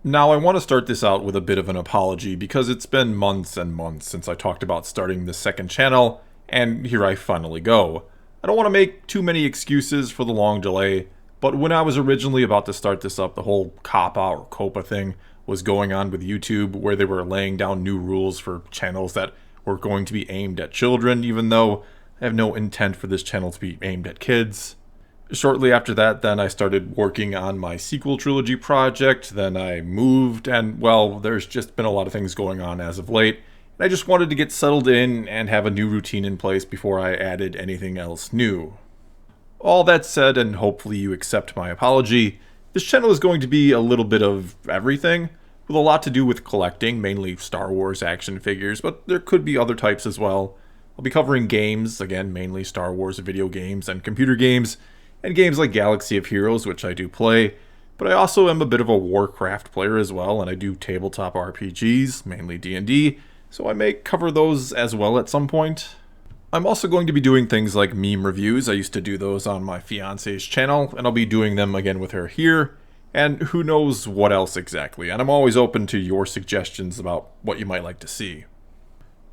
Now, I want to start this out with a bit of an apology because it's been months and months since I talked about starting the second channel, and here I finally go. I don't want to make too many excuses for the long delay, but when I was originally about to start this up, the whole COPPA or COPA thing was going on with YouTube, where they were laying down new rules for channels that were going to be aimed at children, even though I have no intent for this channel to be aimed at kids. Shortly after that, then I started working on my sequel trilogy project, then I moved, and well, there's just been a lot of things going on as of late, and I just wanted to get settled in and have a new routine in place before I added anything else new. All that said, and hopefully you accept my apology, this channel is going to be a little bit of everything, with a lot to do with collecting, mainly Star Wars action figures, but there could be other types as well. I'll be covering games, again, mainly Star Wars video games and computer games, and games like Galaxy of Heroes, which I do play, but I also am a bit of a Warcraft player as well, and I do tabletop RPGs, mainly D&D, so I may cover those as well at some point. I'm also going to be doing things like meme reviews. I used to do those on my fiance's channel, and I'll be doing them again with her here, and who knows what else exactly, and I'm always open to your suggestions about what you might like to see.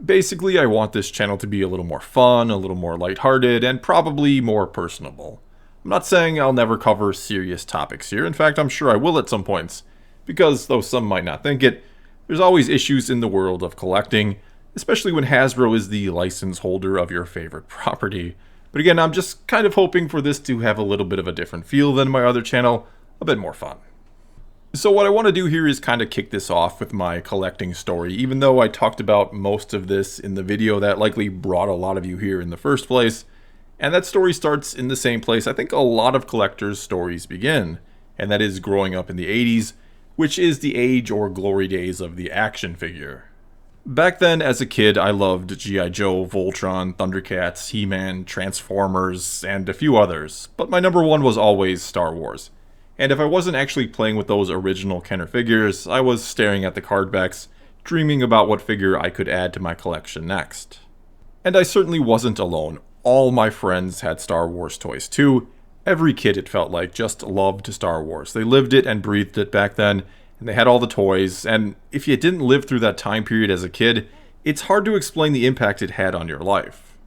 Basically, I want this channel to be a little more fun, a little more lighthearted, and probably more personable. I'm not saying I'll never cover serious topics here. In fact, I'm sure I will at some points. Because, though some might not think it, there's always issues in the world of collecting, especially when Hasbro is the license holder of your favorite property. But again, I'm just kind of hoping for this to have a little bit of a different feel than my other channel, a bit more fun. So what I want to do here is kind of kick this off with my collecting story, even though I talked about most of this in the video that likely brought a lot of you here in the first place. And that story starts in the same place I think a lot of collectors' stories begin, and that is growing up in the 80s, which is the age or glory days of the action figure. Back then, as a kid, I loved G.I. Joe, Voltron, Thundercats, He-Man, Transformers, and a few others, but my number one was always Star Wars. And if I wasn't actually playing with those original Kenner figures, I was staring at the card backs, dreaming about what figure I could add to my collection next. And I certainly wasn't alone. All my friends had Star Wars toys too. Every kid, it felt like, just loved Star Wars. They lived it and breathed it back then, and they had all the toys, and if you didn't live through that time period as a kid, it's hard to explain the impact it had on your life.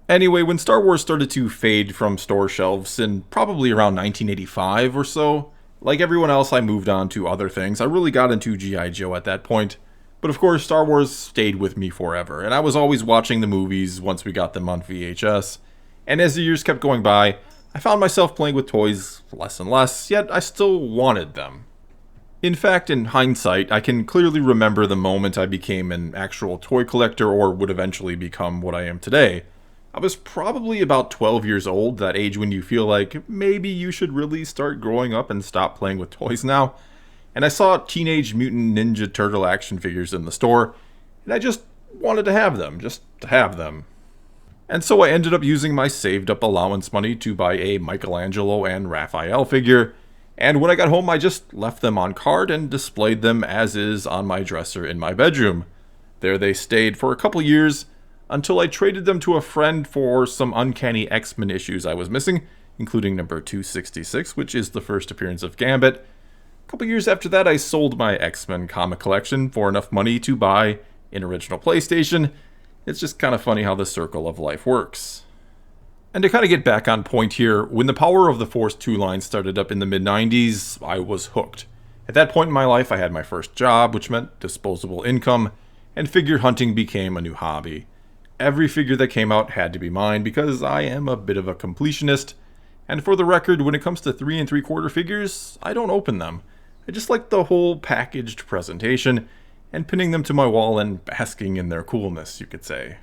Anyway, when Star Wars started to fade from store shelves in probably around 1985 or so, like everyone else, I moved on to other things. I really got into G.I. Joe at that point. But of course, Star Wars stayed with me forever, and I was always watching the movies once we got them on VHS. And as the years kept going by, I found myself playing with toys less and less, yet I still wanted them. In fact, in hindsight, I can clearly remember the moment I became an actual toy collector or would eventually become what I am today. I was probably about 12 years old, that age when you feel like maybe you should really start growing up and stop playing with toys now. And I saw Teenage Mutant Ninja Turtle action figures in the store, and I just wanted to have them, just to have them. And so I ended up using my saved up allowance money to buy a Michelangelo and Raphael figure, and when I got home I just left them on card and displayed them as is on my dresser in my bedroom. There they stayed for a couple years, until I traded them to a friend for some Uncanny X-Men issues I was missing, including number 266, which is the first appearance of Gambit. A couple years after that, I sold my X-Men comic collection for enough money to buy an original PlayStation. It's just kind of funny how the circle of life works. And to kind of get back on point here, when the Power of the Force 2 line started up in the mid-90s, I was hooked. At that point in my life, I had my first job, which meant disposable income, and figure hunting became a new hobby. Every figure that came out had to be mine because I am a bit of a completionist, and for the record, when it comes to 3 3/4 figures, I don't open them. I just like the whole packaged presentation and pinning them to my wall and basking in their coolness, you could say.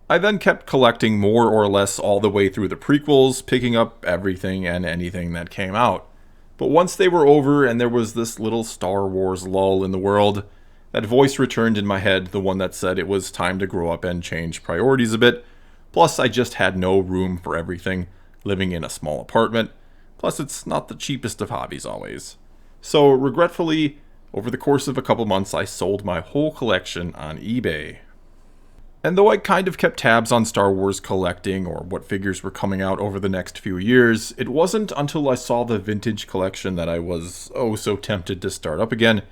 I then kept collecting more or less all the way through the prequels, picking up everything and anything that came out. But once they were over and there was this little Star Wars lull in the world, that voice returned in my head, the one that said it was time to grow up and change priorities a bit. Plus, I just had no room for everything, living in a small apartment. Plus, it's not the cheapest of hobbies always. So, regretfully, over the course of a couple months, I sold my whole collection on eBay. And though I kind of kept tabs on Star Wars collecting or what figures were coming out over the next few years, it wasn't until I saw the vintage collection that I was oh so tempted to start up again.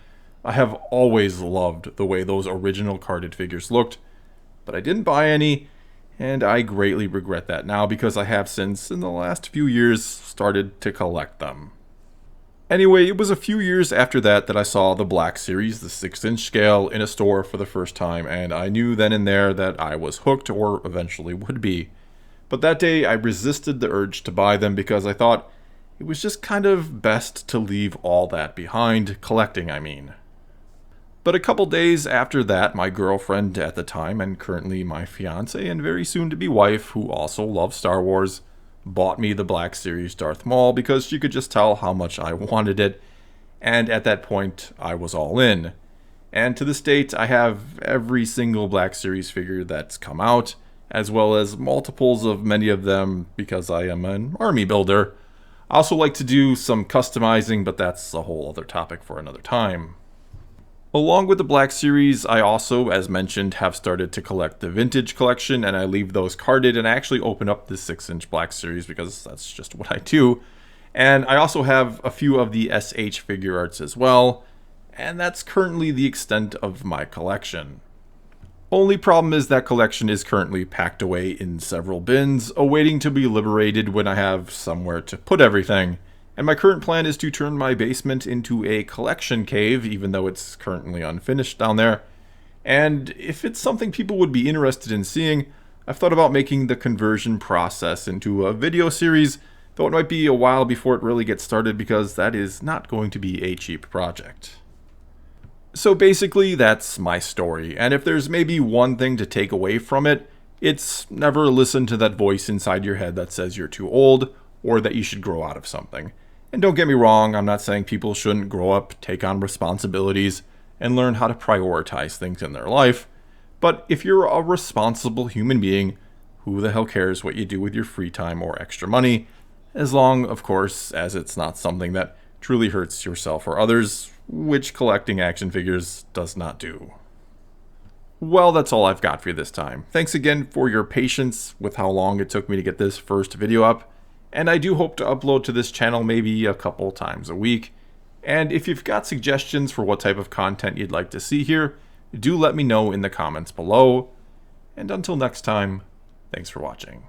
I have always loved the way those original carded figures looked, but I didn't buy any, and I greatly regret that now because I have since, in the last few years, started to collect them. Anyway, it was a few years after that I saw the Black Series, the 6-inch scale, in a store for the first time, and I knew then and there that I was hooked, or eventually would be. But that day, I resisted the urge to buy them because I thought it was just kind of best to leave all that behind, collecting I mean. But a couple days after that, my girlfriend at the time, and currently my fiance and very soon to be wife, who also loves Star Wars, bought me the Black Series Darth Maul because she could just tell how much I wanted it, and at that point, I was all in. And to this date, I have every single Black Series figure that's come out, as well as multiples of many of them because I am an army builder. I also like to do some customizing, but that's a whole other topic for another time. Along with the Black Series, I also, as mentioned, have started to collect the vintage collection, and I leave those carded, and I actually open up the 6-inch Black Series because that's just what I do. And I also have a few of the SH figure arts as well, and that's currently the extent of my collection. Only problem is that collection is currently packed away in several bins, awaiting to be liberated when I have somewhere to put everything. And my current plan is to turn my basement into a collection cave, even though it's currently unfinished down there. And if it's something people would be interested in seeing, I've thought about making the conversion process into a video series, though it might be a while before it really gets started because that is not going to be a cheap project. So basically, that's my story, and if there's maybe one thing to take away from it, it's never listen to that voice inside your head that says you're too old, or that you should grow out of something. And don't get me wrong, I'm not saying people shouldn't grow up, take on responsibilities, and learn how to prioritize things in their life. But if you're a responsible human being, who the hell cares what you do with your free time or extra money, as long, of course, as it's not something that truly hurts yourself or others, which collecting action figures does not do. Well, that's all I've got for you this time. Thanks again for your patience with how long it took me to get this first video up. And I do hope to upload to this channel maybe a couple times a week. And if you've got suggestions for what type of content you'd like to see here, do let me know in the comments below. And until next time, thanks for watching.